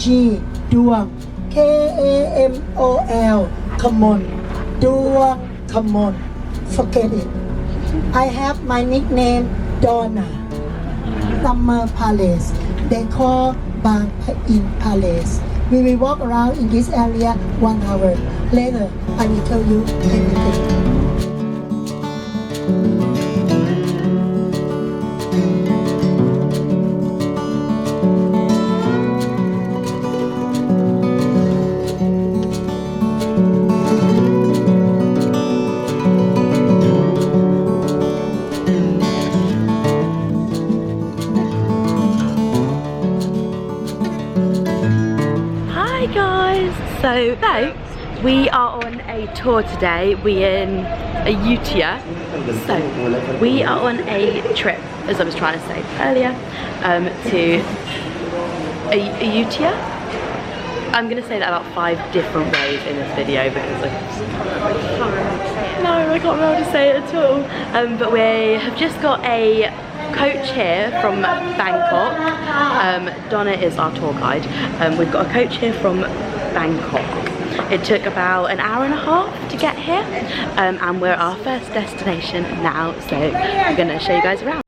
G ดวง KAMOL come on ดวง come on forget it I have my nickname Donna Summer Palace they call Bangkok Palace we will walk around in this area 1 hour later I will tell you everything So we are on a tour today. We're in Ayutthaya. So we are on a trip, as I was trying to say earlier, to Ayutthaya. I'm going to say that about 5 different ways in this video because I can't remember to say it at all. But we have just got a coach here from Bangkok. Donna is our tour guide. We've got a coach here from Bangkok. It took about an hour and a half to get here, and we're at our first destination now, so I'm going to show you guys around.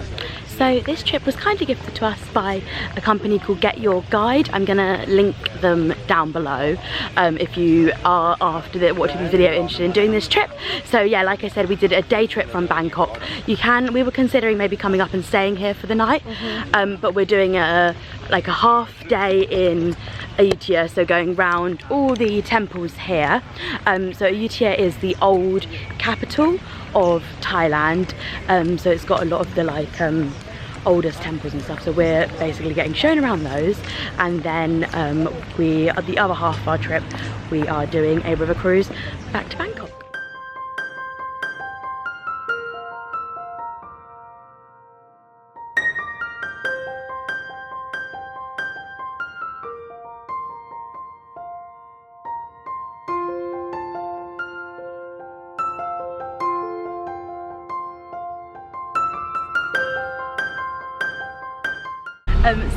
So this trip was kind of gifted to us by a company called Get Your Guide. I'm going to link them down below if you are after watching this video interested in doing this trip. So yeah, like I said, we did a day trip from Bangkok. We were considering maybe coming up and staying here for the night, but we're doing like a half day in Ayutthaya, so going round all the temples here. So Ayutthaya is the old capital of Thailand, so it's got a lot of the like oldest temples and stuff, so we're basically getting shown around those, and then the other half of our trip we are doing a river cruise back to Bangkok.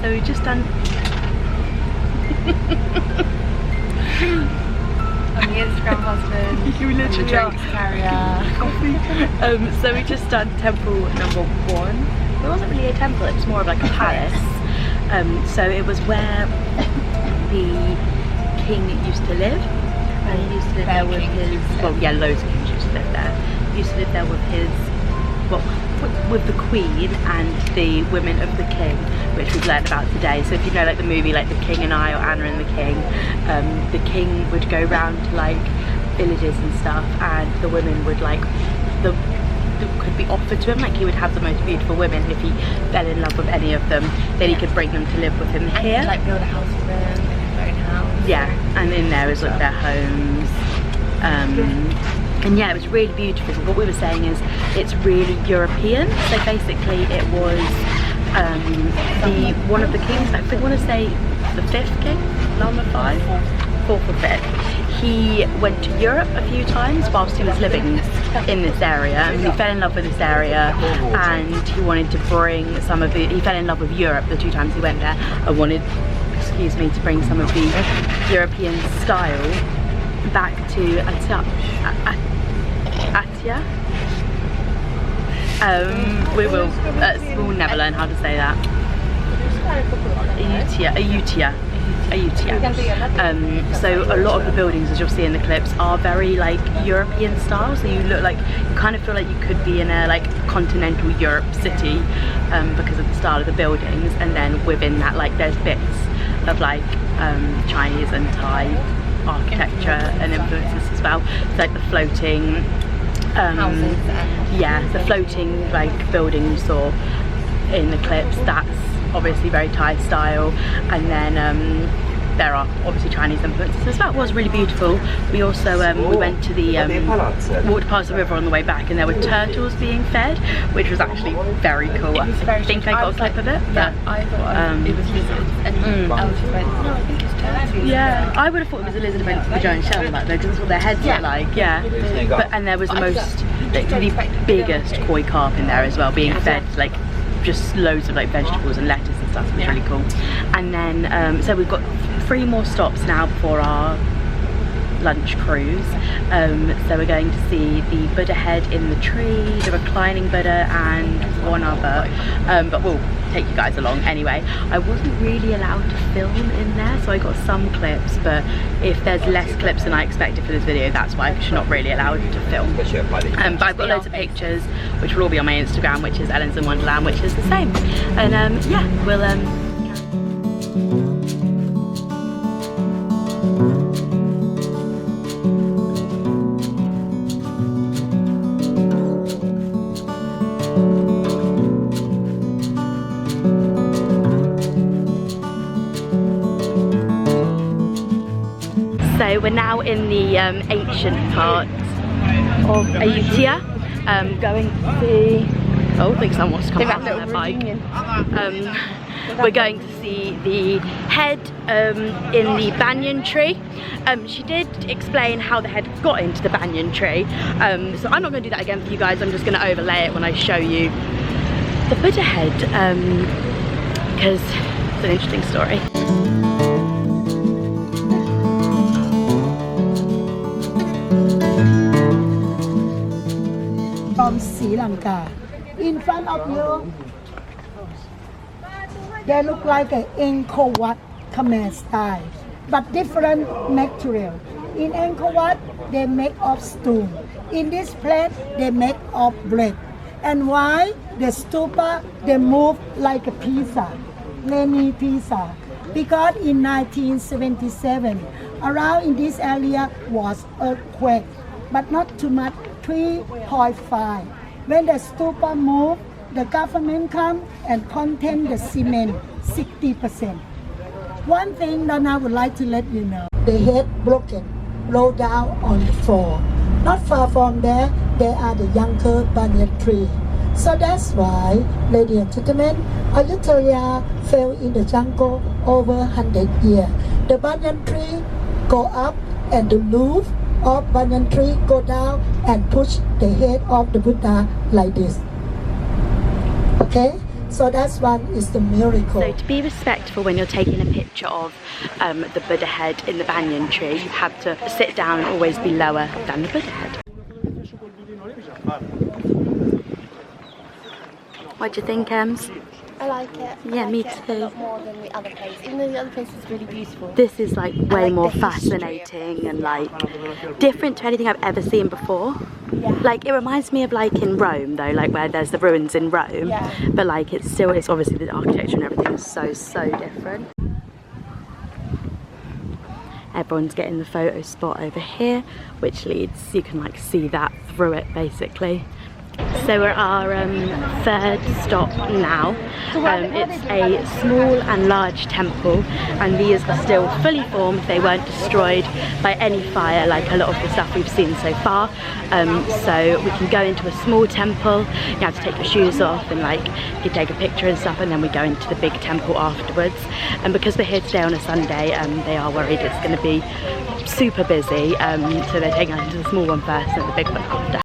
So we've just done I'm the Instagram husband. You literally drinks carrier. So we just done temple number 1. It wasn't really a temple, it was more of like a palace. So it was where the king used to live, and he used to live there with his, well yeah, loads of kings used to live there. He used to live there with his, well, with the queen and the women of the king, which we've learned about today. So if you know like the movie like The King and I, or Anna and the king would go round to like villages and stuff, and the women would like could be offered to him, like he would have the most beautiful women. If he fell in love with any of them, then he could bring them to live with him here. And like build a house for them, their own house. Yeah, and in there is like their homes. And yeah, it was really beautiful. But what we were saying is it's really European. So basically it was one of the kings, I think I want to say the 5th king, number 5, 4th or 5th. He went to Europe a few times whilst he was living in this area, and he fell in love with this area, and he wanted to bring he fell in love with Europe the 2 times he went there, and wanted, excuse me, to bring some of the European style back to Ayutthaya. We'll never learn how to say that. Ayutthaya. So a lot of the buildings, as you'll see in the clips, are very like European style, so you kind of feel like you could be in a like continental Europe city because of the style of the buildings, and then within that like there's bits of like Chinese and Thai architecture and influences as well. It's like the floating houses and yeah, the floating like building you saw in the clips, that's obviously very Thai style, and then there are obviously Chinese influences as well. It was really beautiful. We also we went to the walked past the river on the way back, and there were turtles being fed, which was actually very cool. I think I got a clip of it. Yeah, I thought it was lizards, and elephants went, no, I think it's turtles. Yeah, I would have thought it was a lizard event with a giant shell like though, because that's what their heads look like. Yeah, and there was the biggest koi carp in there as well, being fed like just loads of like vegetables and lettuce and stuff. It was really cool. And then so we've got 3 more stops now before our lunch cruise. So we're going to see the Buddha head in the tree, the reclining Buddha, and one other, but we'll take you guys along anyway. I wasn't really allowed to film in there, so I got some clips, but if there's less clips than I expected for this video, that's why, because you're not really allowed to film. But I've got loads of pictures which will all be on my Instagram, which is ellensinwonderland, which is the same. And yeah, we'll so we're now in the ancient part of Ayutthaya, going to see, oh, I think someone wants to come out on their bike. We're going to see the head in the banyan tree. She did explain how the head got into the banyan tree, so I'm not going to do that again for you guys. I'm just going to overlay it when I show you the Buddha head, because it's an interesting story. From Sri Lanka. In front of you, they look like an Angkor Wat Khmer style, but different material. In Angkor Wat, they make of stone. In this plate, they make of bread. And why the stupa, they move like a pizza, mini pizza? Because in 1977, around in this area was earthquake, but not too much, 3.5. When the stupa move, the government come and contain the cement 60%. One thing that I would like to let you know, the head broken, rolled down on the floor. Not far from there, there are the younger banyan tree. So that's why, ladies and gentlemen, Ayutthaya fell in the jungle over 100 years. The banyan tree go up and the roof of banyan tree go down and push the head of the Buddha like this. Okay, so that's one is the miracle. So to be respectful when you're taking a picture of the Buddha head in the banyan tree, you have to sit down and always be lower than the Buddha head. What do you think, Ems? I like it. Yeah, me too. A lot more than the other place, even though the other place is really beautiful. This is like way like more the history. fascinating and like different to anything I've ever seen before. Yeah. Like it reminds me of like in Rome though, like where there's the ruins in Rome. Yeah. But like it's obviously the architecture and everything is so different. Everyone's getting the photo spot over here, which leads, you can like see that through it basically. So we're at our third stop now. It's a small and large temple, and these are still fully formed. They weren't destroyed by any fire like a lot of the stuff we've seen so far. So we can go into a small temple. You have to take your shoes off and like you take a picture and stuff, and then we go into the big temple afterwards. And because we're here today on a Sunday, they are worried it's going to be super busy, so they're taking us into the small one first and the big one after.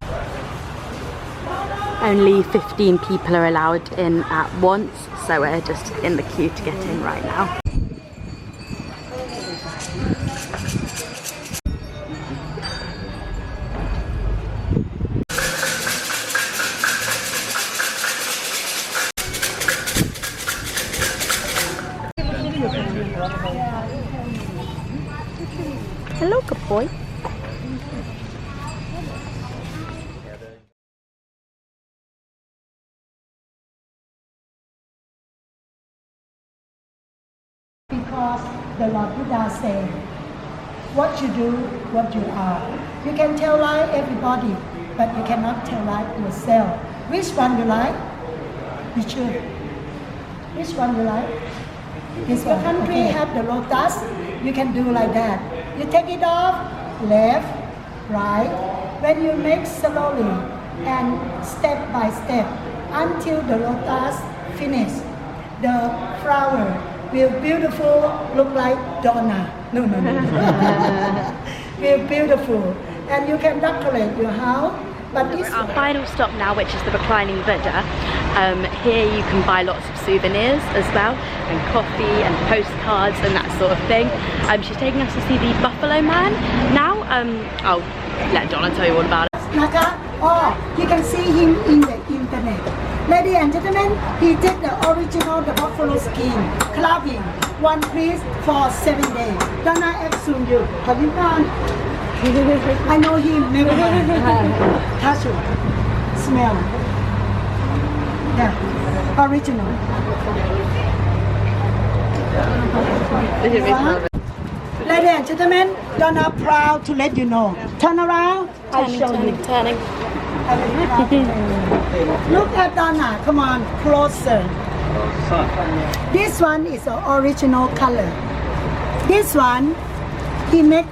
Only 15 people are allowed in at once, so we're just in the queue to get in right now. Hello, good boy. Because the Lord Buddha said, what you do, what you are. You can tell lie everybody, but you cannot tell lie yourself. Which one you like? You should. Which one you like? If your country have the lotus, you can do like that. You take it off, left, right. When you make slowly and step by step until the lotus finish, the flower will beautiful, look like Donna. No. Will beautiful. And you can decorate your house But this Our final stop now, which is the reclining Buddha. Here you can buy lots of souvenirs as well, and coffee and postcards and that sort of thing. She's taking us to see the Buffalo Man now. I'll let Donna tell you all about it. Naka, you can see him in the internet. Ladies and gentlemen, he did the original the buffalo skin carving, one piece for 7 days. Donna F. soon you. I know him, never mind. Touch it. Smell. Yeah. Original. Ladies and gentlemen, Donna proud to let you know. Turn around. Turning. Look at Donna. Come on, closer. This one is the original color. This one, he make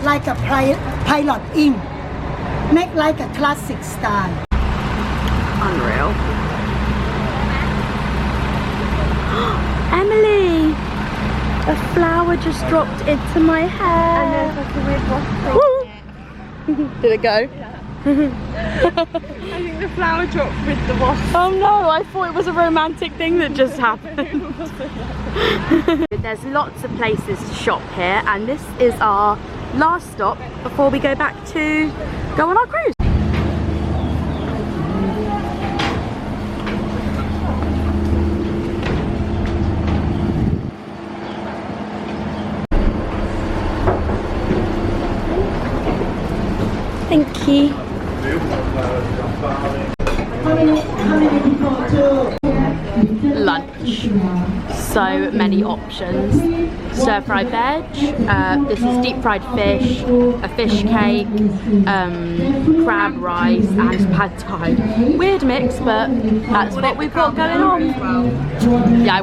like a pilot ink. Make like a classic style. Unreal. Emily! A flower just dropped into my hair. And there's like a weird wasp. Did it go? I think the flower dropped with the wasp. Oh no, I thought it was a romantic thing that just happened. There's lots of places to shop here, and this is our last stop before we go back to go on our cruise. Thank you. How many people to Lunch. So many options. Stir fried veg, this is deep fried fish, a fish cake, crab rice and pad thai. Weird mix, but that's what we've got going on. Yeah.